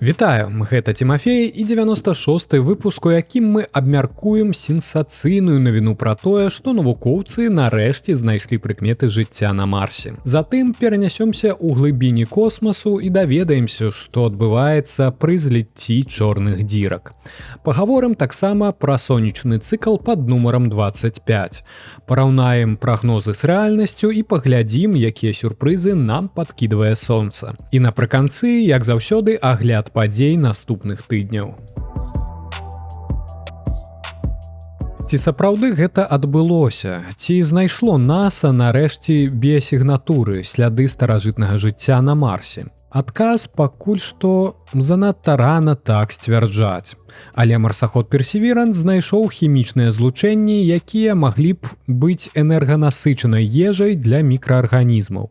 Вітаю, гэта Тимофей і 96-й выпуск, у якім мы абмяркуем сенсацыйную навіну пра тое, што навукоўцы нарэшце знайшлі прыкметы жыцця на Марсе. Затым перанясёмся ў глыбіні космасу і даведаемся, што адбываецца пры зліцці чорных дзірак. Пагаворым таксама пра сонечны цыкл пад нумарам 25. Параўнаем прагнозы з рэальнасцю і паглядзім, якія сюрпрызы нам падкідвае сонца. І напрыканцы, як заўсёды, агляд падзей наступных тыдняў. Ці сапраўды гэта адбылося? Ці знайшло НАСА нарэшце біясігнатуры, сляды старажытнага жыцця на Марсе? Адказ пакуль што занадта рана так сцвярджаць. Але марсаход Персеверанс знайшоў хімічныя злучэнні, якія маглі б быць энерганасычанай ежай для мікраарганізмаў.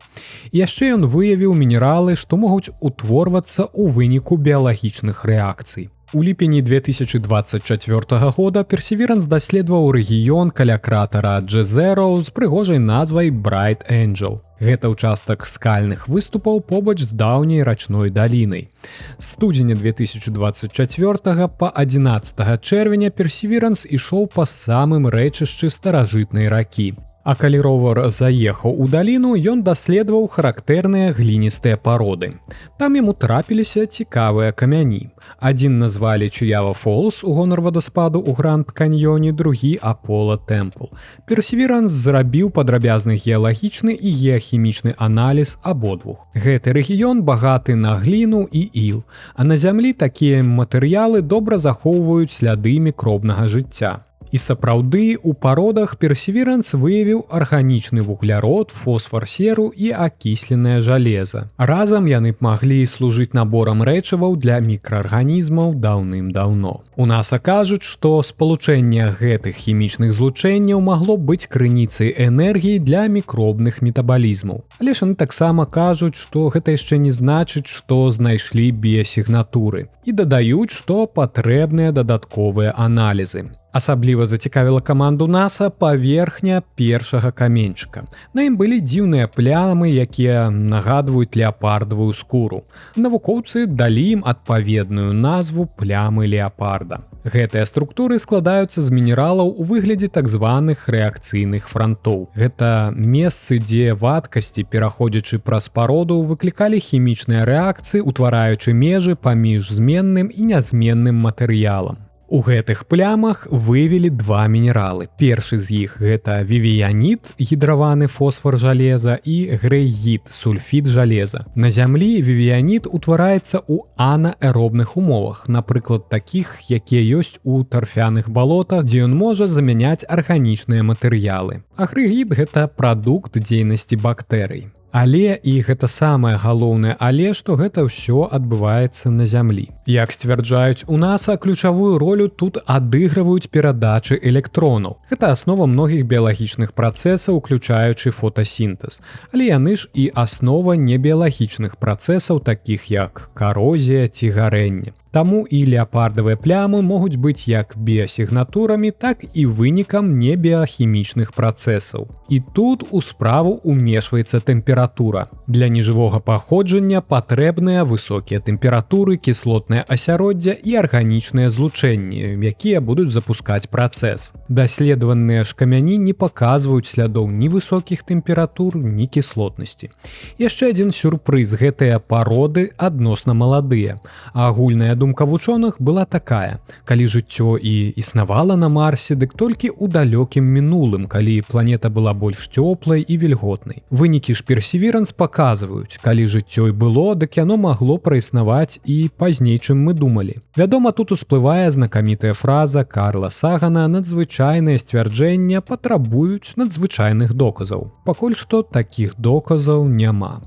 І яшчэ ён выявіў мінералы, што могуць утворвацца ў выніку біялагічных рэакцый. У ліпені 2024 года Персеверанс даследаваў рэгіён каля кратара Джезеро з прыгожай назвай Bright Angel. Гэта ўчастак скальных выступаў побач з даўняй рачной далінай. З студзеня 2024 па 11 чэрвеня Персеверанс ішоў па самым рэчышчы старажытнай ракі. А калі ровар заехаў у даліну, ён даследаваў характэрныя гліністыя пароды. Там яму трапіліся цікавыя камяні. Адзін назвалі Чыява Фолс у гонар вадаспаду ў Гранд-каньёне, другі Апола Тэмпл. Персеверанс зрабіў падрабязны геалагічны і геахімічны аналіз абодвух. Гэты рэгіён багаты на гліну і іл, а на зямлі такія матэрыялы добра захоўваюць сляды мікробнага жыцця. І сапраўды, у пародах Персеверанс выявіў арганічны вуглярод, фосфар серу і акісленае жалеза. Разам яны б маглі служыць наборам рэчываў для мікраарганізмаў даўным-даўно. У НАСА кажуць, што спалучэнне гэтых хімічных злучэнняў магло быць крыніцай энергіі для мікробных метабалізмаў. Але ж яны таксама кажуць, што гэта яшчэ не значыць, што знайшлі біясігнатуры. І дадаюць, што патрэбныя дадатковыя аналізы. Асабліва зацікавіла каманду НАСА паверхня першага каменьчыка. На ім былі дзіўныя плямы, якія нагадваюць леапардавую скуру. Навукоўцы далі ім адпаведную назву плямы леапарда. Гэтыя структуры складаюцца з мінералаў у выглядзе так званых рэакцыйных франтоў. Гэта месцы, дзе вадкасці, пераходзячы праз пароду, выклікалі хімічныя рэакцыі, утвараючы межы паміж зменным і нязменным матэрыялам. У гэтых плямах выявілі два мінералы. Першы з іх гэта вівіяніт, гідраваны фосфар жалеза, і грэйгіт, сульфід жалеза. На зямлі вівіяніт утвараецца ў анаэробных умовах, напрыклад, такіх, якія ёсць у тарфяных балотах, дзе ён можа замяняць арганічныя матэрыялы. А грэйгіт гэта прадукт дзейнасці бактэрый. Але, і гэта самае галоўнае але, што гэта ўсё адбываецца на зямлі. Як сцвярджаюць у НАСА, ключавую ролю тут адыгрываюць перадачы электронаў. Гэта аснова многіх біялагічных працэсаў, уключаючы фотасінтэз. Але яны ж і аснова небіялагічных працэсаў, такіх як карозія ці гарэнне. Таму і леапардавыя плямы могуць быць як біясігнатурамі, так і вынікам небіяхімічных працэсаў. І тут у справу ўмешваецца тэмпература. Для нежывога паходжання патрэбныя высокія тэмпературы, кіслотнае асяроддзе і арганічныя злучэнні, якія будуць запускаць працэс. Даследаваныя ж камяні не паказваюць слядоў ні высокіх тэмператур, ні кіслотнасці. Яшчэ адзін сюрпрыз, гэтыя пароды адносна маладыя. А агульная думка вучоных была такая: калі жыццё і існавала на Марсе, дык толькі ў далёкім мінулым, калі планета была больш цёплай і вільготнай. Вынікі ж Персеверанс паказваюць, калі жыццё і было, дык яно магло праіснаваць і пазней, чым мы думалі. Вядома, тут усплывае знакамітая фраза Карла Сагана: надзвычайныя сцвярджэння патрабуюць надзвычайных доказаў. Пакуль што такіх доказаў няма.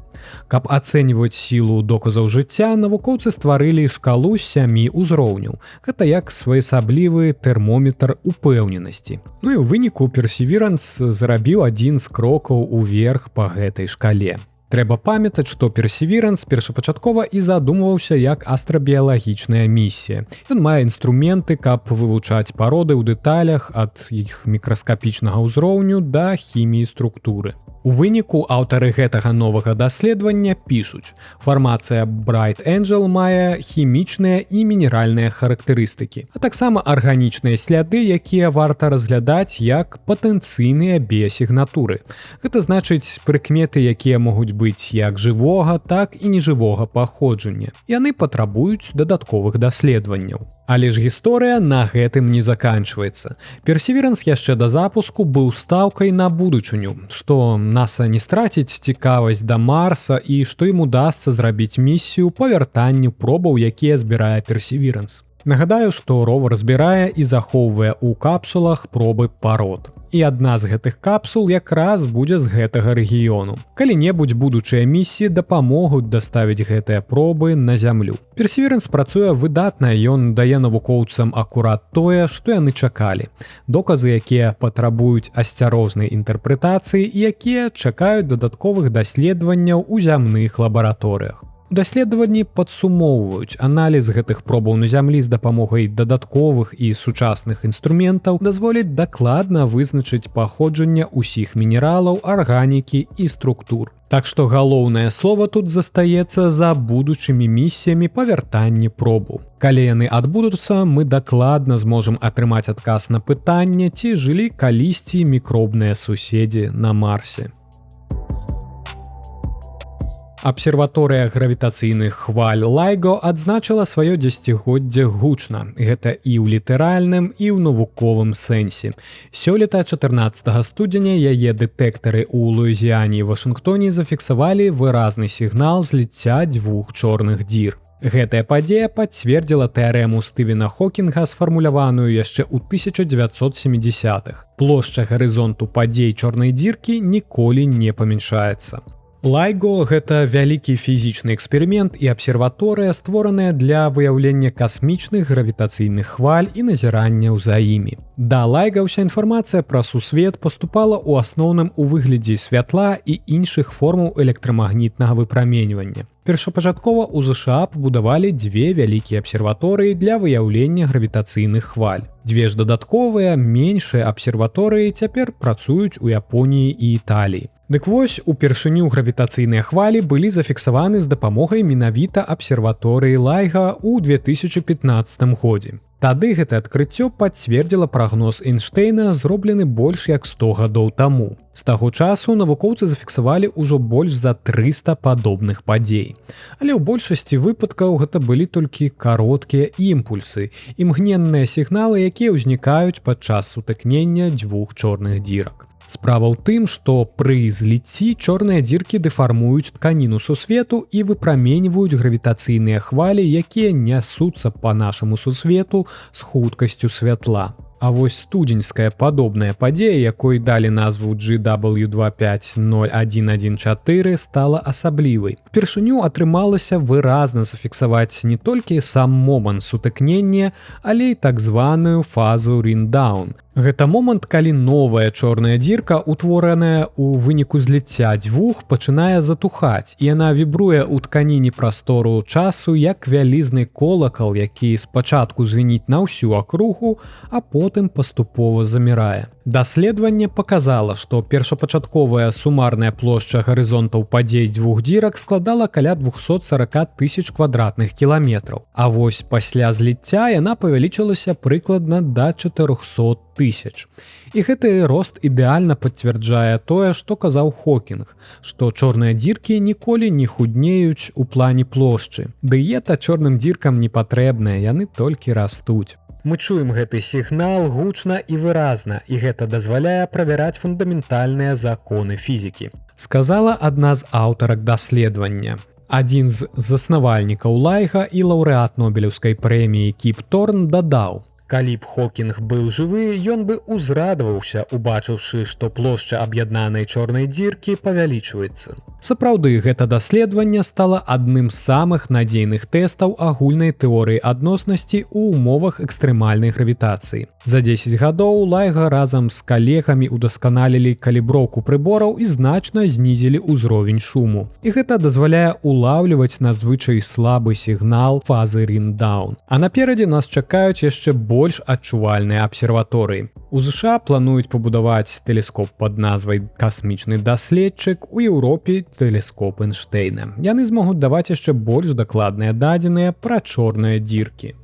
Каб ацэньваць сілу доказаў жыцця, навукоўцы стварылі шкалу з 7 узроўняў. Гэта як своеасаблівы тэрмометр упэўненасці. Ну і ў выніку Персеверанс зрабіў адзін з крокаў уверх па гэтай шкале. Трэба памятаць, што Персеверанс першапачаткова і задумваўся як астрабіялагічная місія. Ён мае інструменты, каб вывучаць пароды ў дэталях ад іх мікраскапічнага ўзроўню да хіміі структуры. У выніку аўтары гэтага новага даследавання пішуць: фармацыя Bright Angel мае хімічныя і мінеральныя характарыстыкі, а таксама арганічныя сляды, якія варта разглядаць як патэнцыйныя біясігнатуры. Гэта значыць прыкметы, якія могуць быць як жывога, так і нежывога паходжання. Яны патрабуюць дадатковых даследаванняў. Але ж гісторыя на гэтым не заканчваецца. Perseverance яшчэ да запуску быў стаўкай на будучыню, што NASA не страціць цікавасць да Марса і што ім удасца зрабіць місію па вяртанню пробаў, якія збірае Perseverance. Нагадаю, што ровар збірае і захоўвае ў капсулах пробы парод. І адна з гэтых капсул якраз будзе з гэтага рэгіёну. Калі-небудзь будучыя місіі дапамогуць даставіць гэтыя пробы на зямлю. Perseverance працуе выдатна, ён дае навукоўцам акурат тое, што яны чакалі. Доказы, якія патрабуюць асцярожнай інтэрпрэтацыі і якія чакаюць дадатковых даследаванняў у зямных лабараторыях. Даследаванні падсумоўваюць аналіз гэтых пробаў на зямлі з дапамогай дадатковых і сучасных інструментаў дазволіць дакладна вызначыць паходжанне ўсіх мінералаў, арганікі і структур. Так што галоўнае слова тут застаецца за будучымі місіямі па вяртанні пробу. Калі яны адбудуцца, мы дакладна зможам атрымаць адказ на пытанне, ці жылі калісьці мікробныя суседзі на Марсе. Абсерваторыя гравітацыйных хваль LIGO адзначыла сваё дзесяцігоддзе гучна. Гэта і ў літаральным, і ў навуковым сэнсе. Сёлета 14 студзеня яе дэтэктары ў Луізіяне і Вашынгтоне зафіксавалі выразны сігнал зліцця дзвюх чорных дзір. Гэтая падзея пацвердзіла тэарэму Стывена Хокінга, сфармуляваную яшчэ ў 1970-х. Плошча гарызонту падзей чорнай дзіркі ніколі не памяншаецца. LIGO – гэта вялікі фізічны эксперымент і абсерваторыя, створаная для выяўлення касмічных гравітацыйных хваль і назіранняў за імі. Да LIGO ўся інфармацыя пра сусвет паступала ў асноўным у выглядзе святла і іншых формаў электрамагнітнага выпраменьвання. Першапачаткова ў ЗША пабудавалі дзве вялікія абсерваторыі для выяўлення гравітацыйных хваль. Дзве ж дадатковыя, меншыя абсерваторыі цяпер працуюць у Японіі і Італіі. Дык вось, упершыню гравітацыйныя хвалі былі зафіксаваны з дапамогай менавіта абсерваторыі LIGO ў 2015 годзе. Тады гэта адкрыццё пацвердзіла прагноз Эйнштэйна, зроблены больш як 100 гадоў таму. З таго часу навукоўцы зафіксавалі ўжо больш за 300 падобных падзей. Але ў большасці выпадкаў гэта былі толькі кароткія імпульсы, імгненныя сігналы, якія ўзнікаюць падчас сутыкнення дзвюх чорных дзірак. Справа ў тым, што пры зліцці чорныя дзіркі дэфармуюць тканіну сусвету і выпраменьваюць гравітацыйныя хвалі, якія нясуцца па нашаму сусвету з хуткасцю святла. А вось студзеньская падобная падзея, якой далі назву GW250114, стала асаблівай. Упершыню атрымалася выразна зафіксаваць не толькі сам момант сутыкнення, але і так званую фазу рин-даун. Гэта момант, калі новая чорная дзірка, утвораная ў выніку зліцця дзвюх, пачынае затухаць, і яна вібруе ў тканіне прастору часу як вялізны колакал, які спачатку звініць на ўсю акругу, а потым паступова замірае. Даследаванне паказала, што першапачатковая сумарная плошча гарызонтаў падзей дзвюх дзірак складала каля 240 тысяч квадратных кіламетраў, а вось пасля зліцця яна павялічылася прыкладна да 400 тысяч. І гэты рост ідэальна пацвярджае тое, што казаў Хокінг, што чорныя дзіркі ніколі не худнеюць у плане плошчы. Дыета чорным дзіркам не патрэбная, яны толькі растуць. Мы чуем гэты сігнал гучна і выразна, і гэта дазваляе правяраць фундаментальныя законы фізікі. Сказала адна з аўтарак даследавання. Адзін з заснавальнікаў LIGO і лаўрэат Нобелеўскай прэміі Кіп Торн дадаў: калі б Хокінг быў жывы, ён бы узрадаваўся, убачыўшы, што плошча аб'яднанай чорнай дзіркі павялічваецца. Сапраўды, гэта даследаванне стала адным з самых надзейных тэстаў агульнай тэорыі адноснасці ў умовах экстрэмальнай гравітацыі. За 10 гадоў LIGO разам з калегамі удасканалілі каліброўку прыбораў і значна знізілі ўзровень шуму. І гэта дазваляе улаўліваць надзвычай слабы сігнал фазы рин-даун. А наперадзе нас чакаюць яшчэ больш адчувальныя абсерваторыі. У ЗША плануюць пабудаваць тэлескоп пад назвай «Касмічны даследчык», у Еўропе тэлескоп Эйнштэйна. Яны змогуць даваць яшчэ больш дакладныя дадзеныя пра чорныя дзіркі.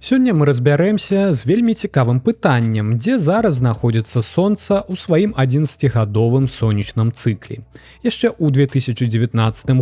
Сёння мы разбярэмся з вельмі цікавым пытаннем, дзе зараз знаходзіцца Сонца ў сваім 11гадовым сонечным цыкле. Яшчэ ў 2019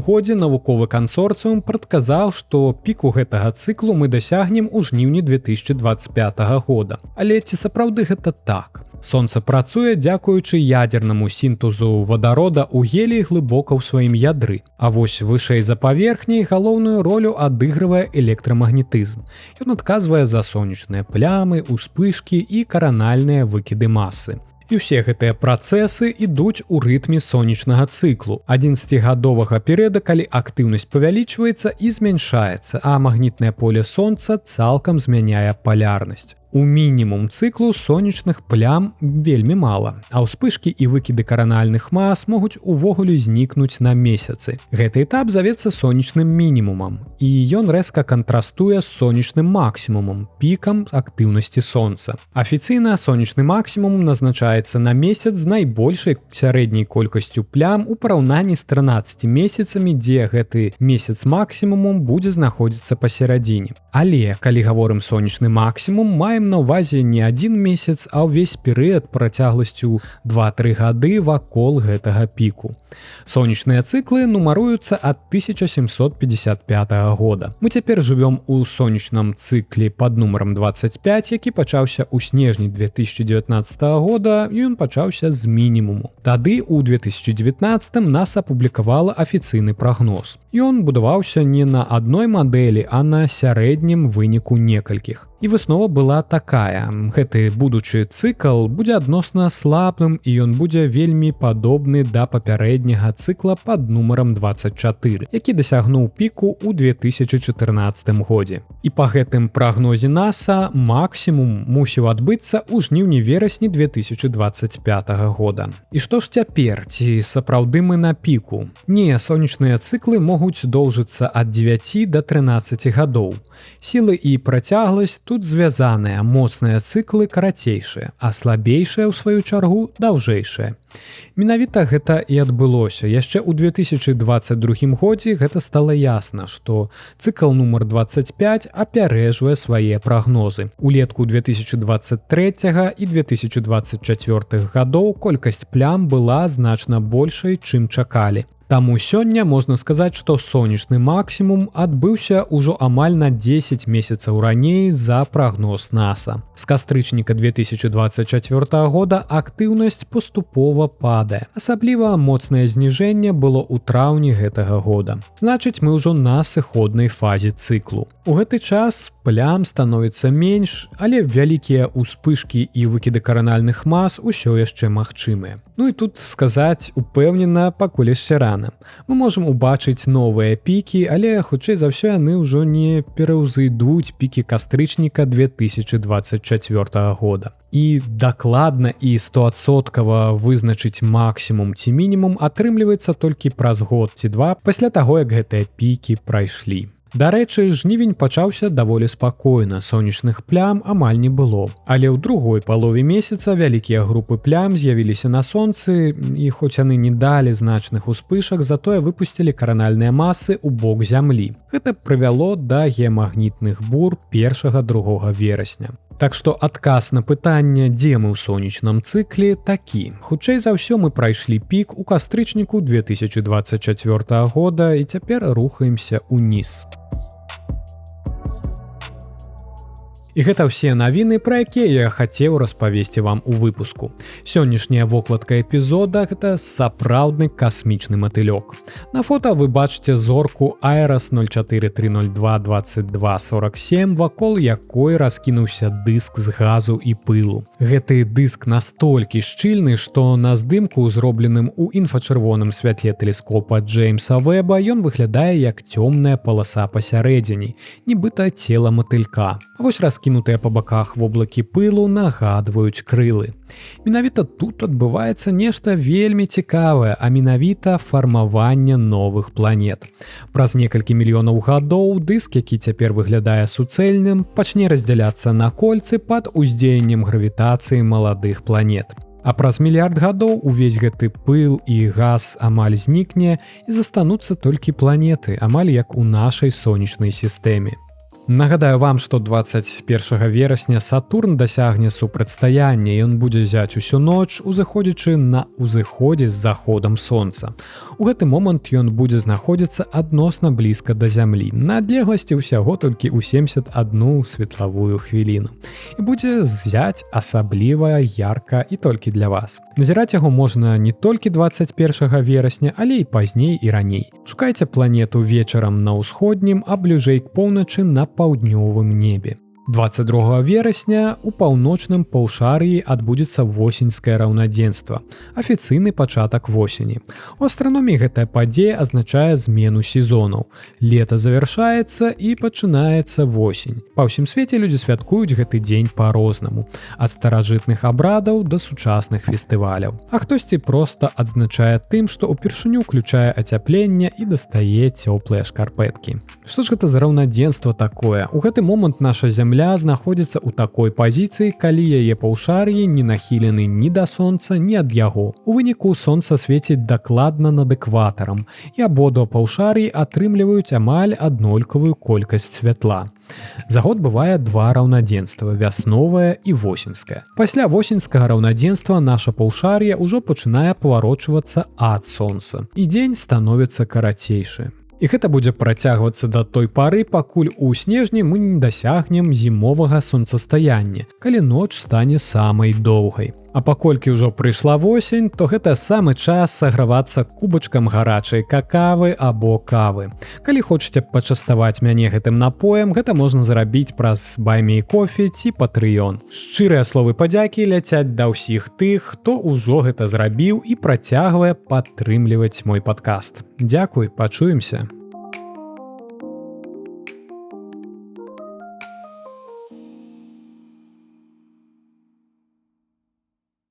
годзе навуковы кансорцыум прадказаў, што піку гэтага цыклу мы дасягнем у жніўні 2025 года. Але ці сапраўды гэта так? Сонца працуе дзякуючы ядзернаму сінтэзу вадарода ў геліі глыбока ў сваім ядры. А вось вышэй за паверхняй галоўную ролю адыгрывае электрамагнетызм. Ён адказвае за сонечныя плямы, успышкі і каранальныя выкіды масы. І ўсе гэтыя працэсы ідуць у рытме сонечнага цыклу, 11гадовага перыяда, калі актыўнасць павялічваецца і змяншаецца, а магнітнае поле Сонца цалкам змяняе палярнасць. У мінімум цыклу сонечных плям вельмі мала, а ўспышкі і выкіды каранальных мас могуць увогуле знікнуць на месяцы. Гэты этап завецца сонечным мінімумам, і ён рэзка кантрастуе з сонечным максімумам, пікам актыўнасці Сонца. Афіцыйна сонечны максімум назначаецца на месяц з найбольшай сярэдняй колькасцю плям у параўнанні з 13 месяцамі, дзе гэты месяц максімумум будзе знаходзіцца пасерадзіне. Але, калі гаворым сонечны максімум, маем на ўвазе не адзін месяц, а ўвесь перыяд працягласцю 2-3 гады вакол гэтага піку. Сонечныя цыклы нумаруюцца ад 1755 года. Мы цяпер жывём у сонечным цыкле пад нумарам 25, які пачаўся ў снежні 2019 года, і ён пачаўся з мінімуму. Тады, у 2019 НАСА апублікавала афіцыйны прагноз. Ён будаваўся не на адной мадэлі, а на сярэднім выніку некалькіх. І выснова была такая: гэты будучы цыкл будзе адносна слабым, і ён будзе вельмі падобны да папярэдняга цыкла пад нумарам 24, які дасягнуў піку ў 2014 годзе. І па гэтым прагнозе НАСА максімум мусіў адбыцца ў жніўні-верасні 2025 года. І што ж цяпер? Ці сапраўды мы на піку? Не, сонечныя цыклы могуць доўжыцца ад 9 да 13 гадоў. Сілы і працягласць тут звязаныя, моцныя цыклы карацейшыя, а слабейшыя, ў сваю чаргу, даўжэйшыя. Менавіта гэта і адбылося. Яшчэ ў 2022 годзе гэта стала ясна, што цыкл нумар 25 апярэджвае свае прагнозы. Улетку 2023 і 2024 гадоў колькасць плям была значна большай, чым чакалі. Таму сёння можна сказаць, што сонечны максімум адбыўся ўжо амаль на 10 месяцаў раней за прагноз НАСА. З кастрычніка 2024 года актыўнасць паступова падае. Асабліва моцнае зніжэнне было ў траўні гэтага года. Значыць, мы ўжо на сыходнай фазе цыклу. У гэты час плям становіцца менш, але вялікія ўспышкі і выкіды каранальных мас усё яшчэ магчымыя. Ну і тут сказаць упэўнена пакуль яшчэ рана. Мы можам убачыць новыя пікі, але хутчэй за ўсё яны ўжо не пераўзыдуць пікі кастрычніка 2024 года. І дакладна і 100% вызначыць максімум ці мінімум атрымліваецца толькі праз год ці два пасля таго, як гэтыя пікі прайшлі. Дарэчы, жнівень пачаўся даволі спакойна, сонечных плям амаль не было. Але ў другой палове месяца вялікія групы плям з'явіліся на сонцы, і хоць яны не далі значных успышак, затое выпусцілі каранальныя масы ў бок зямлі. Гэта прывяло да геамагнітных бур 1-2 верасня. Так што адказ на пытанне, дзе мы ў сонечным цыкле, такі. Хутчэй за ўсё мы прайшлі пік у кастрычніку 2024 года і цяпер рухаемся ўніз. І гэта ўсе навіны, пра якія я хацеў распавесці вам у выпуску. Сённяшняя вокладка эпізода – гэта сапраўдны касмічны матылёк. На фота вы бачыце зорку Айрас 04302247, вакол якой раскінуўся дыск з газу і пылу. Гэты дыск настолькі шчыльны, што на здымку, зробленым у інфачырвоным святле тэлескопа Джеймса Веба, ён выглядае як цёмная паласа пасярэдзіне, нібыта цела матылька. Вось раскінутыя па баках воблакі пылу нагадваюць крылы. Менавіта тут адбываецца нешта вельмі цікавае, а менавіта фармаванне новых планет. Праз некалькі мільёнаў гадоў дыск, які цяпер выглядае суцэльным, пачне раздзяляцца на кольцы пад уздзеяннем гравітацыі маладых планет. А праз мільярд гадоў увесь гэты пыл і газ амаль знікне і застануцца толькі планеты, амаль як у нашай сонечнай сістэме. Нагадаю вам, што 21 верасня Сатурн дасягне супрацьстаяння, і ён будзе зяць усю ноч, узыходзячы на ўзыходзе з заходам сонца. У гэты момант ён будзе знаходзіцца адносна блізка да зямлі, на адлегласці ўсяго толькі ў 71 светлавую хвіліну. І будзе зяць асабліва ярка і толькі для вас. Назіраць яго можна не толькі 21 верасня, але і пазней і раней. Шукайце планету вечарам на ўсходнім, а бліжэй к поўначы на паўднёвым небе. 22 верасня у паўночным паўшар'і адбудзецца восеньскае раўнадзенства, афіцыйны пачатак восені. У астраноміі гэтая падзея азначае змену сезонаў. Лета завяршаецца і пачынаецца восень. Па ўсім свеце людзі святкуюць гэты дзень па-рознаму, ад старажытных абрадаў да сучасных фестываляў. А хтосьці проста адзначае тым, што ўпершыню ўключае ацяпленне і дастае цёплыя шкарпэткі. Што ж гэта за раўнадзенства такое? У гэты момант наша зямля знаходзіцца ў такой пазіцыі, калі яе паўшар'і не нахілены ні да сонца, ні ад яго. У выніку сонца свеціць дакладна над экватарам, і абодва паўшар'і атрымліваюць амаль аднолькавую колькасць святла. За год бывае два раўнадзенства, вясновае і восеньскае. Пасля восеньскага раўнадзенства наша паўшар'е ўжо пачынае паварочвацца ад сонца, і дзень становіцца карацейшы. І гэта будзе працягвацца да той пары, пакуль у снежні мы не дасягнем зімовага сонцастаяння, калі ноч стане самай доўгай. А паколькі ўжо прыйшла восень, то гэта самы час сагравацца кубачкам гарачай какавы або кавы. Калі хочаце пачаставаць мяне гэтым напоем, гэта можна зрабіць праз Buy Me Coffee ці Patreon. Шчырыя словы падзякі ляцяць да ўсіх тых, хто ўжо гэта зрабіў і працягвае падтрымліваць мой падкаст. Дзякуй, пачуемся.